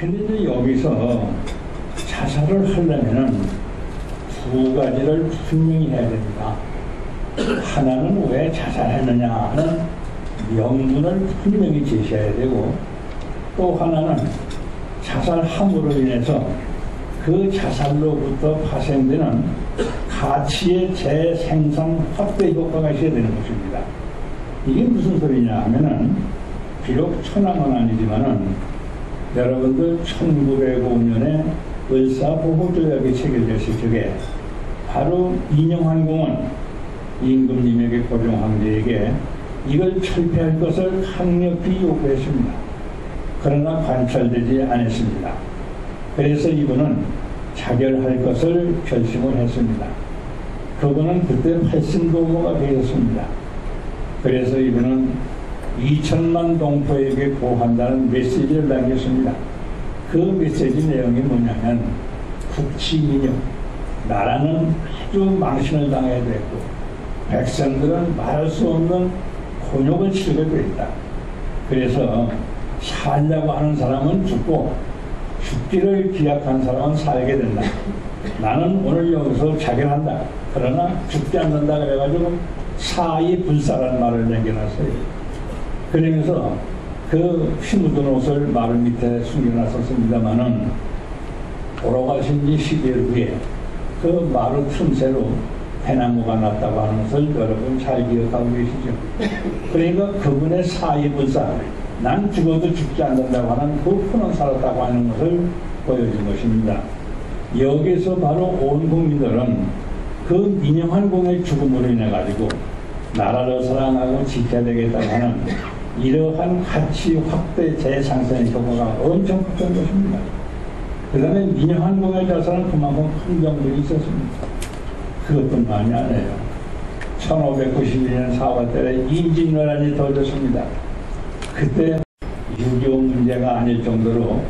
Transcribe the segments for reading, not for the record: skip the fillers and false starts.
근데 이제 여기서 자살을 하려면은 두 가지를 분명히 해야 됩니다. 하나는 왜 자살했느냐 하는 명분을 분명히 제시해야 되고, 또 하나는 자살함으로 인해서 그 자살로부터 파생되는 가치의 재생산 확대 효과가 있어야 되는 것입니다. 이게 무슨 소리냐 하면은, 비록 천황은 아니지만은 여러분들 1905년에 을사보호조약이 체결됐을 적에 바로 인영환공은 임금님에게, 고종황제에게 이걸 철폐할 것을 강력히 요구했습니다. 그러나 관철되지 않았습니다. 그래서 이분은 자결할 것을 결심을 했습니다. 그분은 그때 팔신도모가 되었습니다. 그래서 이분은 2천만 동포에게 보한다는 메시지를 남겼습니다. 그 메시지 내용이 뭐냐면, 국치민영, 나라는 아주 망신을 당해야 됐고 백성들은 말할 수 없는 곤욕을 치르게 되었다. 그래서 살려고 하는 사람은 죽고 죽기를 기약한 사람은 살게 된다. 나는 오늘 여기서 자결한다. 그러나 죽지 않는다. 그래가지고 사이불사라는 말을 남겨놨어요. 그러면서 그 피 묻은 옷을 마루 밑에 숨겨놨었습니다마는, 돌아가신 지 10일 후에 그 마루 틈새로 대나무가 났다고 하는 것을 여러분 잘 기억하고 계시죠? 그러니까 그분의 사이불사, 난 죽어도 죽지 않는다고 하는 그 표는 살았다고 하는 것을 보여준 것입니다. 여기서 바로 온 국민들은 그 민영환공의 죽음으로 인해 가지고 나라를 사랑하고 지켜야 되겠다고 하는 이러한 가치 확대 재상생의 효과가 엄청 컸던 것입니다. 그 다음에 민영환공의 자산은 그만큼 큰 병들이 있었습니다. 그것뿐만이 아니에요. 1592년 4월 달에 임진왜란이 터졌습니다. 그때 6.25 문제가 아닐 정도로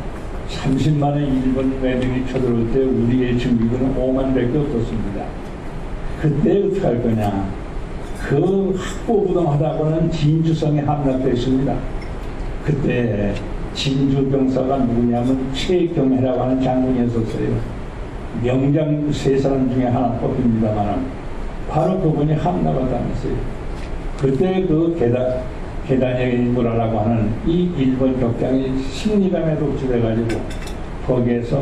30만의 일본 매들이 쳐들어올 때 우리의 준비군은 5만 밖에 없었습니다. 그때 어떻게 할 거냐. 그 학보부동하다고는 진주성에 함락됐습니다. 그때 진주병사가 누구냐면 최경혜라고 하는 장군이었었어요. 명장 세 사람 중에 하나 뽑힙니다만 바로 그분이 함락을 당했어요. 그때 그 계단의 무라라고 하는 이 일본 격장이 심리감에 독주돼가지고 거기에서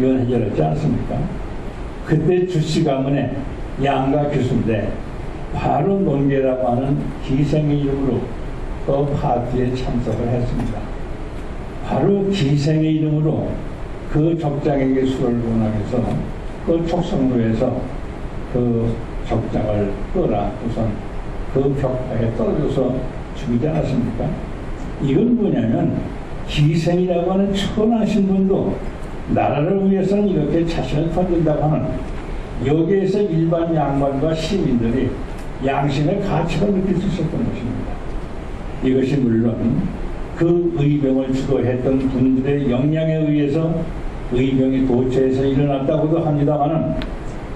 연해졌지 않습니까? 그때 주씨 가문의 양가 교수인데 바로 논계라고 하는 기생의 이름으로 그 파티에 참석을 했습니다. 바로 기생의 이름으로 그 적장에게 술을 권하면서 그 촉성로에서 그 적장을 끌어 우선 그 벽에 떨어져서 죽이지 않았습니까? 이건 뭐냐면, 기생이라고 하는 천하신 분도 나라를 위해서는 이렇게 자신을 던진다고 하는, 여기에서 일반 양반과 시민들이 양심의 가치를 느낄 수 있었던 것입니다. 이것이 물론 그 의병을 주도했던 분들의 역량에 의해서 의병이 도처에서 일어났다고도 합니다만은,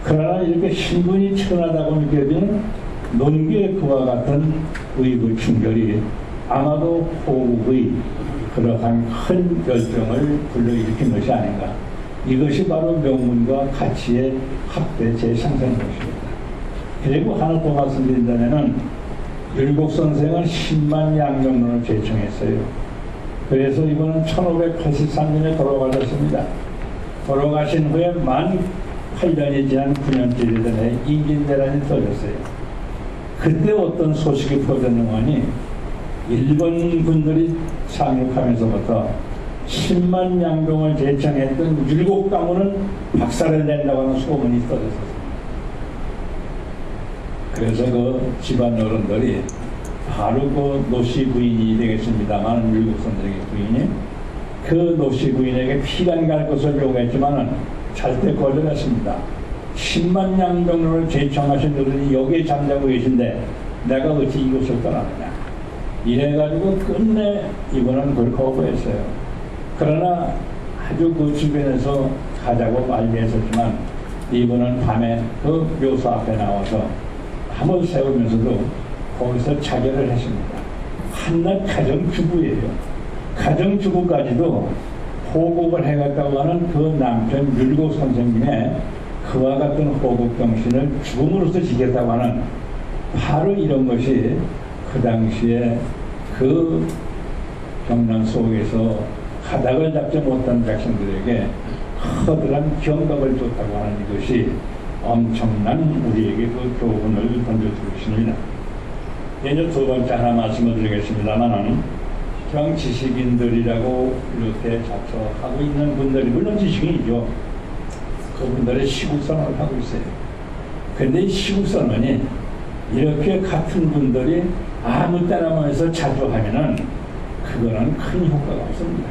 그러나 이렇게 신분이 천하다고 느껴지는 논기의 그와 같은 의부 충돌이 아마도 호국의 그러한 큰 열정을 불러일으킨 것이 아닌가. 이것이 바로 명문과 가치의 합대 재상생인 것입니다. 그리고 하나 더 말씀드린다면은, 율곡선생은 10만 양정론을 제청했어요. 그래서 이분은 1583년에 돌아가셨습니다. 돌아가신 후에 만 8년이 지난 9년째 되던 해 임진왜란이 터졌어요. 그때 어떤 소식이 퍼졌는가니, 일본 군들이 상륙하면서부터 10만 양병을 제청했던 율곡 가문은 박살을 낸다고 하는 소문이 터졌었어요. 그래서 그 집안 어른들이 바로 그 노씨 부인이 되겠습니다만, 율곡 선생의 부인이 그 노씨 부인에게 피간 갈 것을 요구했지만은 절대 거절했습니다. 10만 양병을 제청하신 분들이 여기에 잠자고 계신데 내가 어찌 이것을 떠나느냐. 이래가지고 끝내 이분은 그걸 거부했어요. 그러나 아주 그 주변에서 가자고 말리했었지만, 이분은 밤에 그 묘소 앞에 나와서 밤을 새우면서도 거기서 자결을 했습니다. 한낱 가정주부예요. 가정주부까지도 호국을 해갔다고 하는 그 남편 율곡 선생님의 그와 같은 호국 정신을 죽음으로써 지켰다고 하는 바로 이런 것이 그 당시에 그 경남 속에서 가닥을 잡지 못한 백성들에게 커다란 경각을 줬다고 하는 이것이 엄청난 우리에게 그 교훈을 던져주고 있습니다. 이제 두 번째 하나 말씀을 드리겠습니다만, 정치식인들이라고 이렇게 자처하고 있는 분들이 물론 지식인이죠. 그분들의 시국선언을 하고 있어요. 그런데 이 시국선언이 이렇게 같은 분들이 아무 때나 모여서 자주 하면은 그거는 큰 효과가 없습니다.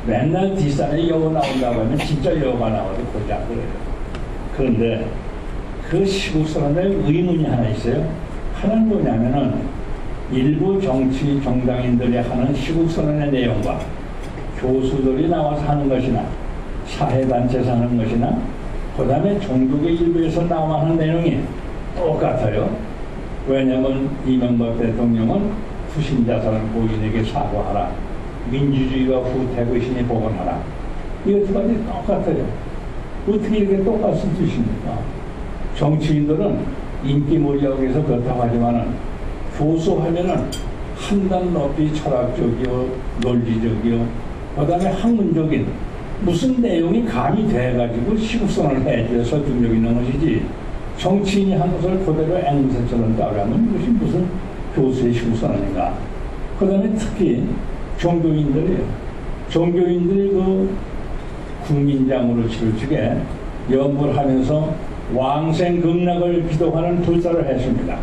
맨날 뒷산에 여우 나온다고 하면 진짜 여우가 나와도 보지 않고 그래요. 그런데 그 시국선언에 의문이 하나 있어요. 하나는 뭐냐면은 일부 정치 정당인들이 하는 시국선언의 내용과 교수들이 나와서 하는 것이나 사회단체에서 하는 것이나 그 다음에 종교계 일부에서 나와 하는 내용이 똑같아요. 왜냐하면 이명박 대통령은 후신자살한 고인에게 사과하라, 민주주의가 후퇴하고 신이 복원하라, 이거 두 가지 똑같아요. 어떻게 이렇게 똑같은 뜻입니까? 정치인들은 인기몰이하기 위해서 그렇다고 하지만은 교수하면은 한 단 높이 철학적이요, 논리적이요, 그 다음에 학문적인 무슨 내용이 가미돼가지고 시국선언을 해줘야 설득력 있는 것이지, 정치인이 한 것을 그대로 앵무새처럼 따르면 이것이 무슨 교수의 시국선언인가. 그 다음에 특히 종교인들이에요. 종교인들이 그 국민장으로 치루치게 연구를 하면서 왕생극락을 기도하는 불사를 했습니다.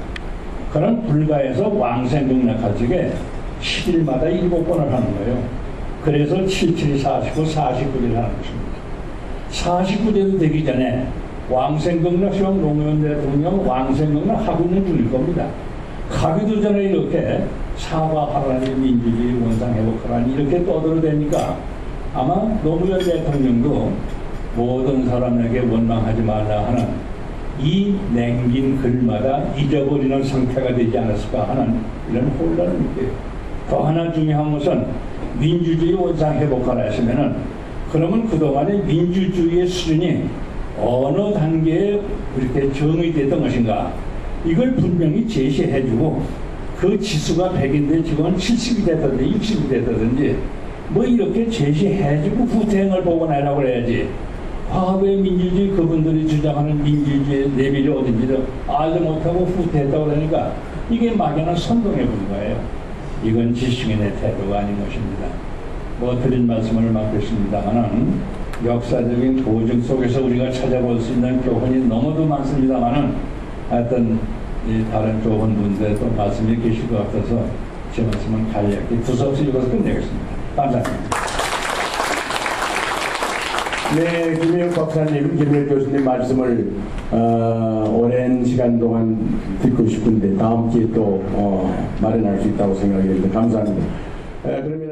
그런 불가에서 왕생극락할 적에 10일마다 7번을 하는 거예요. 그래서 77이 49, 49일을 하는 것입니다. 49제도 되기 전에 왕생극락 시험 노무현 대통령 왕생극락 하고 있는 중일 겁니다. 가기도 전에 이렇게 사과하라니, 민주주의 원상회복하라니 이렇게 떠들어대니까 아마 노무현 대통령도 모든 사람에게 원망하지 말라 하는 이 남긴 글마다 잊어버리는 상태가 되지 않았을까 하는 이런 혼란을 느껴요. 또 하나 중요한 것은 민주주의 원상회복하라 했으면은 그러면 그동안의 민주주의의 수준이 어느 단계에 그렇게 정의됐던 것인가, 이걸 분명히 제시해주고 그 지수가 100인데 지금은 70이 됐든지 60이 됐든지 뭐 이렇게 제시해주고 후퇴행을 복원하라고 해야지, 과거의 민주주의 그분들이 주장하는 민주주의의 내밀이 어딘지를 알지 못하고 후퇴했다고 그러니까 이게 막연한 선동에 불과해요. 이건 지식인의 태도가 아닌 것입니다. 뭐 드린 말씀을 맡겠습니다만은 역사적인 고증 속에서 우리가 찾아볼 수 있는 교훈이 너무도 많습니다만은 하여튼 다른 좋은 분들의 또 말씀이 계실 것 같아서 제 말씀은 간략히 두서없이 읽어서 끝내겠습니다. 감사합니다. 네, 김혜욱 박사님, 김혜욱 교수님 말씀을 오랜 시간 동안 듣고 싶은데 다음 기회에 또 마련할 수 있다고 생각이 됩니다. 감사합니다. 그러면